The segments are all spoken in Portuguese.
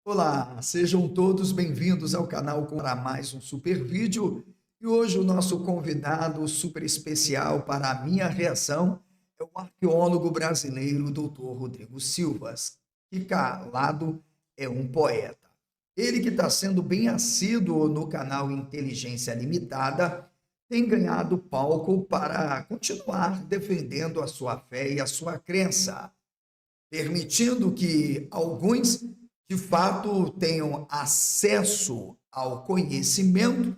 Olá, sejam todos bem-vindos ao canal para mais um super vídeo. E hoje o nosso convidado super especial para a minha reação é o arqueólogo brasileiro Dr. Rodrigo Silva, que calado é um poeta. Ele que está sendo bem assíduo no canal Inteligência Limitada, tem ganhado palco para continuar defendendo a sua fé e a sua crença, permitindo que alguns de fato tenham acesso ao conhecimento,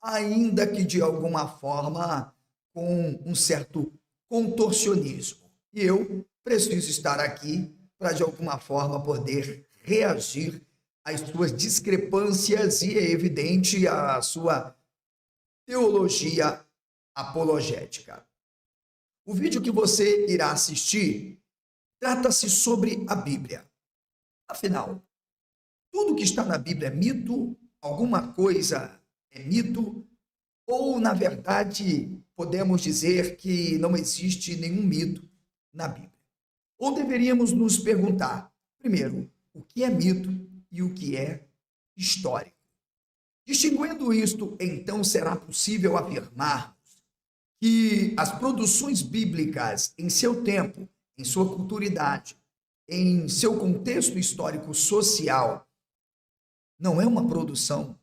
ainda que de alguma forma com um certo contorcionismo. E eu preciso estar aqui para de alguma forma poder reagir às suas discrepâncias e é evidente a sua teologia apologética. O vídeo que você irá assistir trata-se sobre a Bíblia. Afinal, tudo que está na Bíblia é mito? Alguma coisa é mito? Ou, na verdade, podemos dizer que não existe nenhum mito na Bíblia? Ou deveríamos nos perguntar, primeiro, o que é mito e o que é histórico? Distinguindo isto, então será possível afirmarmos que as produções bíblicas, em seu tempo, em sua culturidade, em seu contexto histórico-social, não é uma produção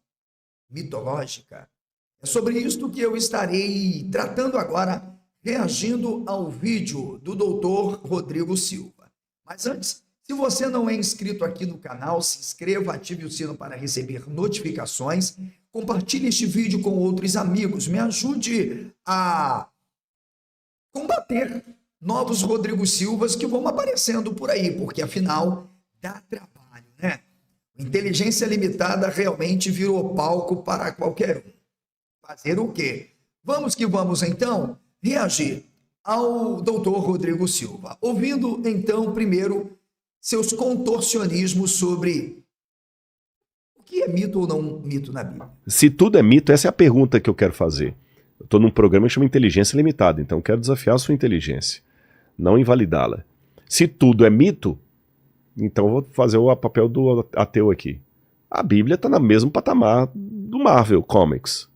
mitológica? É sobre isto que eu estarei tratando agora, reagindo ao vídeo do Dr. Rodrigo Silva. Mas antes, se você não é inscrito aqui no canal, se inscreva, ative o sino para receber notificações, compartilhe este vídeo com outros amigos, me ajude a combater novos Rodrigo Silvas que vão aparecendo por aí, porque afinal dá trabalho, né? Inteligência Limitada realmente virou palco para qualquer um. Fazer o quê? Vamos que vamos então reagir ao doutor Rodrigo Silva, ouvindo então primeiro seus contorcionismos sobre o que é mito ou não mito na Bíblia. Se tudo é mito, essa é a pergunta que eu quero fazer. Eu estou num programa que chama Inteligência Limitada, então eu quero desafiar a sua inteligência, não invalidá-la. Se tudo é mito, então eu vou fazer o papel do ateu aqui. A Bíblia está no mesmo patamar do Marvel Comics.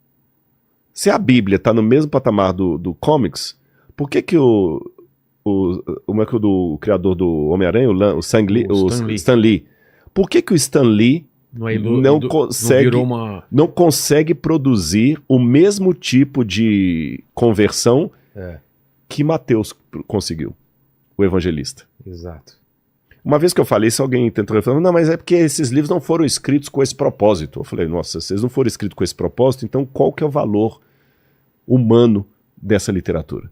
Se a Bíblia está no mesmo patamar do Comics, por que o criador do Homem-Aranha, o Stan Lee, por que o Stan Lee não consegue produzir o mesmo tipo de conversão que Mateus conseguiu, o evangelista? Exato. Uma vez que eu falei isso, alguém tentou falar, não, mas é porque esses livros não foram escritos com esse propósito. Eu falei, nossa, se eles não foram escritos com esse propósito, então qual que é o valor humano dessa literatura?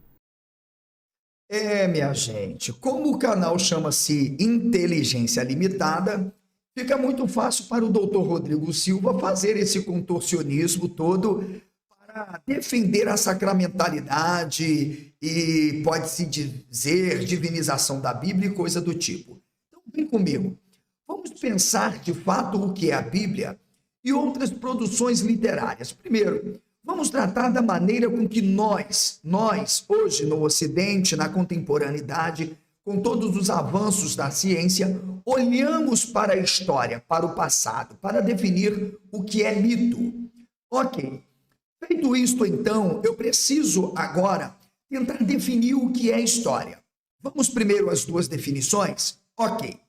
Minha gente, como o canal chama-se Inteligência Limitada, fica muito fácil para o Dr. Rodrigo Silva fazer esse contorcionismo todo para defender a sacramentalidade e pode-se dizer divinização da Bíblia e coisa do tipo. Então, vem comigo. Vamos pensar de fato o que é a Bíblia e outras produções literárias. Primeiro, vamos tratar da maneira com que nós hoje no Ocidente, na contemporaneidade, com todos os avanços da ciência, olhamos para a história, para o passado, para definir o que é mito. Ok. Feito isto, então, eu preciso agora tentar definir o que é história. Vamos primeiro às duas definições? Ok.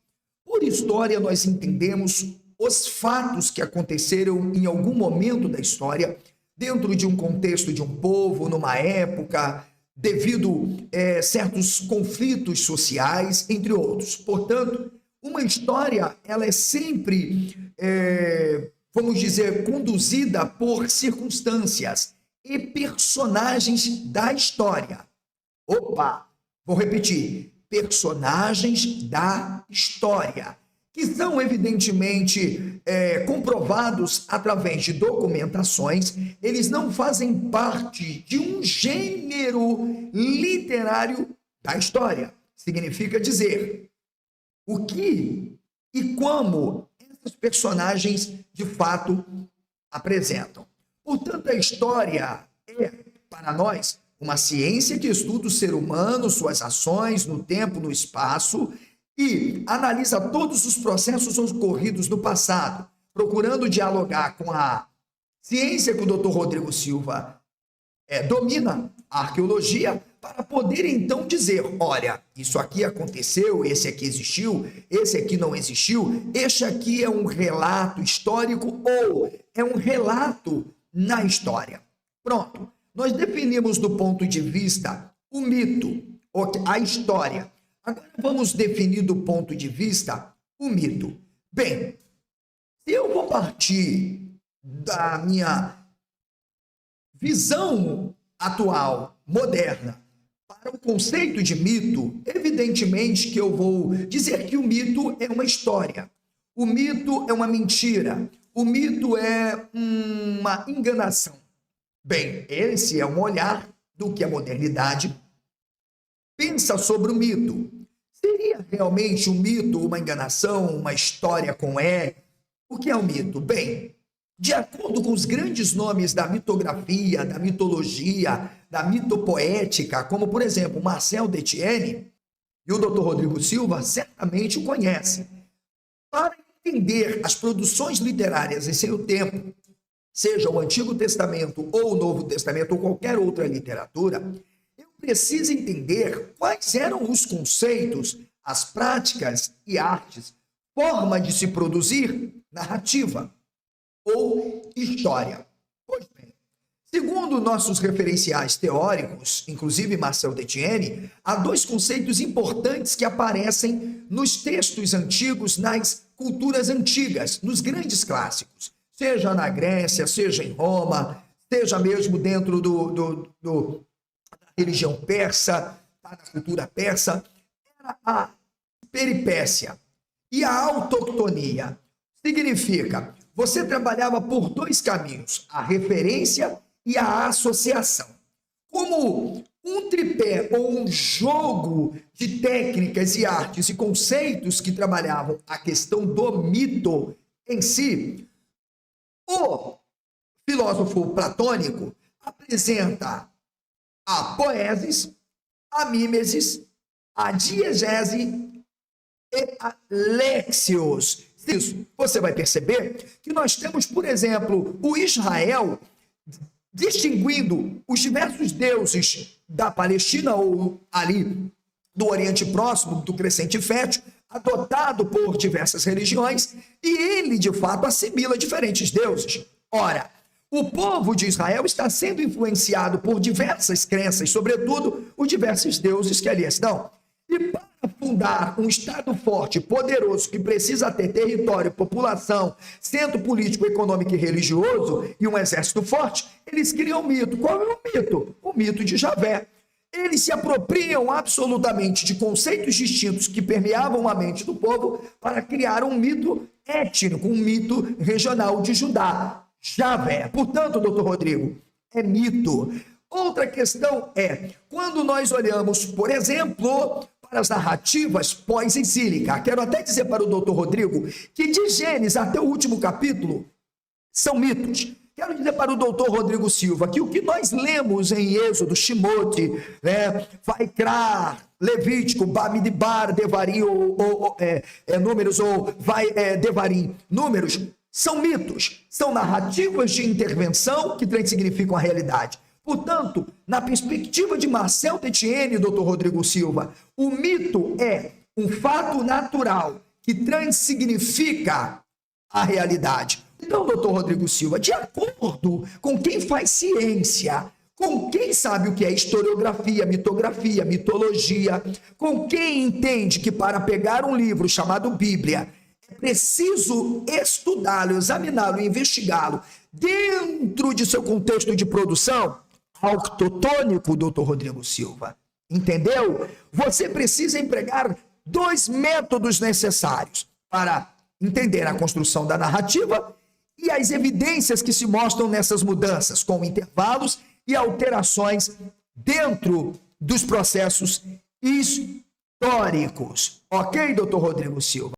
Por história, nós entendemos os fatos que aconteceram em algum momento da história, dentro de um contexto de um povo, numa época, devido a certos conflitos sociais, entre outros. Portanto, uma história, ela é sempre, vamos dizer, conduzida por circunstâncias e personagens da história. Opa, vou repetir, personagens da história, que são evidentemente comprovados através de documentações. Eles não fazem parte de um gênero literário da história. Significa dizer o que e como esses personagens de fato apresentam. Portanto, a história é, para nós, uma ciência que estuda o ser humano, suas ações no tempo, no espaço, e analisa todos os processos ocorridos no passado, procurando dialogar com a ciência que o Dr. Rodrigo Silva domina, a arqueologia, para poder então dizer, olha, isso aqui aconteceu, esse aqui existiu, esse aqui não existiu, este aqui é um relato histórico ou é um relato na história. Pronto, nós definimos do ponto de vista o mito, a história. Agora vamos definir do ponto de vista o mito. Bem, se eu vou partir da minha visão atual, moderna, para o conceito de mito, evidentemente que eu vou dizer que o mito é uma história, o mito é uma mentira, o mito é uma enganação. Bem, esse é um olhar do que a modernidade pensa sobre o mito. Seria realmente um mito uma enganação, uma história com E? O que é o mito? Bem, de acordo com os grandes nomes da mitografia, da mitologia, da mitopoética, como, por exemplo, Marcel Detienne, e o Dr. Rodrigo Silva certamente o conhecem. Para entender as produções literárias em seu tempo, seja o Antigo Testamento ou o Novo Testamento ou qualquer outra literatura, eu preciso entender quais eram os conceitos, as práticas e artes, forma de se produzir narrativa ou história. Pois bem, segundo nossos referenciais teóricos, inclusive Marcel Detienne, há dois conceitos importantes que aparecem nos textos antigos, nas culturas antigas, nos grandes clássicos, seja na Grécia, seja em Roma, seja mesmo dentro da religião persa, da cultura persa, era a peripécia e a autoctonia. Significa, você trabalhava por dois caminhos, a referência e a associação. Como um tripé ou um jogo de técnicas e artes e conceitos que trabalhavam a questão do mito em si, o filósofo platônico apresenta a poesis, a mimesis, a diegese e a lexios. Isso, você vai perceber que nós temos, por exemplo, o Israel distinguindo os diversos deuses da Palestina ou ali do Oriente Próximo, do Crescente Fértil, adotado por diversas religiões, e ele, de fato, assimila diferentes deuses. Ora, o povo de Israel está sendo influenciado por diversas crenças, sobretudo os diversos deuses que ali estão. E para fundar um Estado forte, poderoso, que precisa ter território, população, centro político, econômico e religioso, e um exército forte, eles criam um mito. Qual é o mito? O mito de Javé. Eles se apropriam absolutamente de conceitos distintos que permeavam a mente do povo para criar um mito étnico, um mito regional de Judá. Javé. Portanto, doutor Rodrigo, é mito. Outra questão é, quando nós olhamos, por exemplo, para as narrativas pós-exílica, quero até dizer para o doutor Rodrigo que de Gênesis até o último capítulo são mitos. Quero dizer para o doutor Rodrigo Silva que o que nós lemos em Êxodo, Shimote, Vaikra, Levítico, Bamidbar, Devarim, Números, ou Devarim, Números, são mitos, são narrativas de intervenção que transsignificam a realidade. Portanto, na perspectiva de Marcel Detienne e Dr. Rodrigo Silva, o mito é um fato natural que transsignifica a realidade. Então, doutor Rodrigo Silva, de acordo com quem faz ciência, com quem sabe o que é historiografia, mitografia, mitologia, com quem entende que para pegar um livro chamado Bíblia, é preciso estudá-lo, examiná-lo, investigá-lo dentro de seu contexto de produção autotônico, doutor Rodrigo Silva. Entendeu? Você precisa empregar dois métodos necessários para entender a construção da narrativa e as evidências que se mostram nessas mudanças, com intervalos e alterações dentro dos processos históricos. Ok, doutor Rodrigo Silva?